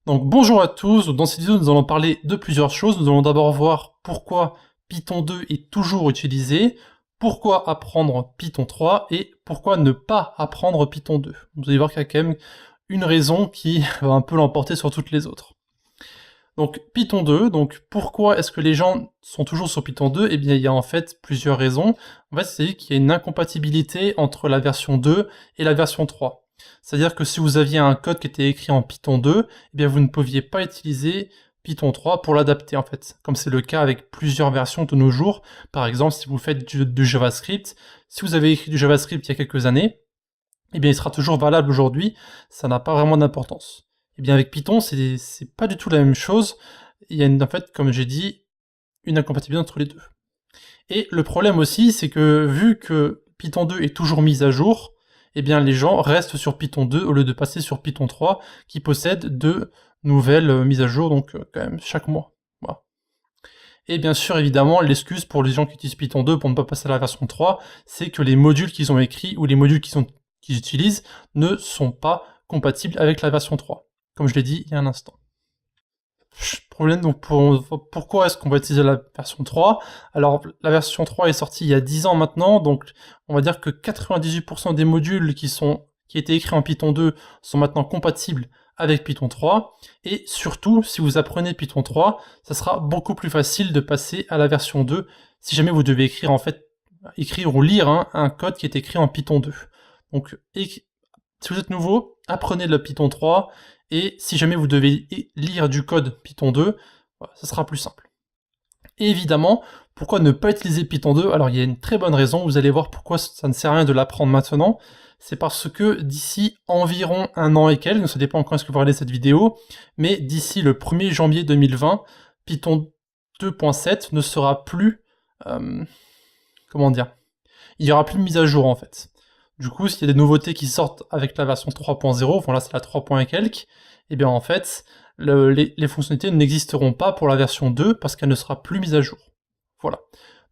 Donc bonjour à tous, dans cette vidéo nous allons parler de plusieurs choses. Nous allons d'abord voir pourquoi Python 2 est toujours utilisé, pourquoi apprendre Python 3 et pourquoi ne pas apprendre Python 2. Vous allez voir qu'il y a quand même une raison qui va un peu l'emporter sur toutes les autres. Donc Python 2, donc pourquoi est-ce que les gens sont toujours sur Python 2? Eh bien il y a en fait plusieurs raisons. En fait c'est qu'il y a une incompatibilité entre la version 2 et la version 3. C'est-à-dire que si vous aviez un code qui était écrit en Python 2, eh bien vous ne pouviez pas utiliser Python 3 pour l'adapter en fait, comme c'est le cas avec plusieurs versions de nos jours. Par exemple, si vous faites du JavaScript, si vous avez écrit du JavaScript il y a quelques années, eh bien il sera toujours valable aujourd'hui, ça n'a pas vraiment d'importance. Eh bien avec Python, c'est pas du tout la même chose, il y a en fait, comme j'ai dit, une incompatibilité entre les deux. Et le problème aussi, c'est que vu que Python 2 est toujours mis à jour, eh bien les gens restent sur Python 2 au lieu de passer sur Python 3 qui possède de nouvelles mises à jour, donc quand même chaque mois. Voilà. Et bien sûr, évidemment, l'excuse pour les gens qui utilisent Python 2 pour ne pas passer à la version 3, c'est que les modules qu'ils ont écrits ou les modules qu'ils utilisent ne sont pas compatibles avec la version 3, comme je l'ai dit il y a un instant. Problème, donc pourquoi est-ce qu'on va utiliser la version 3? Alors la version 3 est sortie il y a 10 ans maintenant, donc on va dire que 98% des modules qui étaient écrits en Python 2 sont maintenant compatibles avec Python 3, et surtout, si vous apprenez Python 3, ça sera beaucoup plus facile de passer à la version 2, si jamais vous devez écrire ou lire un code qui est écrit en Python 2. Donc, si vous êtes nouveau, apprenez le Python 3, et si jamais vous devez lire du code Python 2, ça sera plus simple. Et évidemment, pourquoi ne pas utiliser Python 2? Alors il y a une très bonne raison, vous allez voir pourquoi ça ne sert à rien de l'apprendre maintenant. C'est parce que d'ici environ un an et quelques, ça dépend quand est-ce que vous regardez cette vidéo, mais d'ici le 1er janvier 2020, Python 2.7 ne sera plus... comment dire? Il n'y aura plus de mise à jour en fait. Du coup, s'il y a des nouveautés qui sortent avec la version 3.0, bon là c'est la 3. et quelques, et bien en fait, les fonctionnalités n'existeront pas pour la version 2 parce qu'elle ne sera plus mise à jour. Voilà.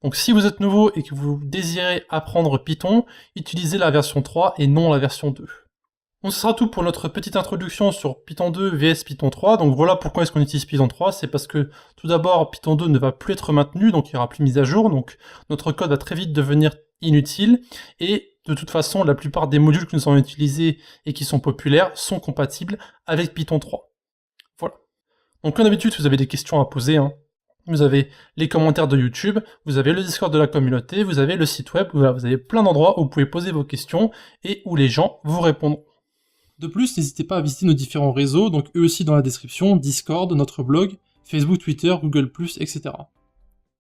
Donc si vous êtes nouveau et que vous désirez apprendre Python, utilisez la version 3 et non la version 2. Donc ce sera tout pour notre petite introduction sur Python 2 vs Python 3. Donc voilà pourquoi est-ce qu'on utilise Python 3, c'est parce que tout d'abord Python 2 ne va plus être maintenu, donc il n'y aura plus de mise à jour, donc notre code va très vite devenir inutile, et de toute façon la plupart des modules que nous allons utiliser et qui sont populaires sont compatibles avec Python 3. Voilà. Donc comme d'habitude, si vous avez des questions à poser, vous avez les commentaires de YouTube, vous avez le Discord de la communauté, vous avez le site web, vous avez plein d'endroits où vous pouvez poser vos questions et où les gens vous répondront. De plus, n'hésitez pas à visiter nos différents réseaux, donc eux aussi dans la description, Discord, notre blog, Facebook, Twitter, Google+, etc.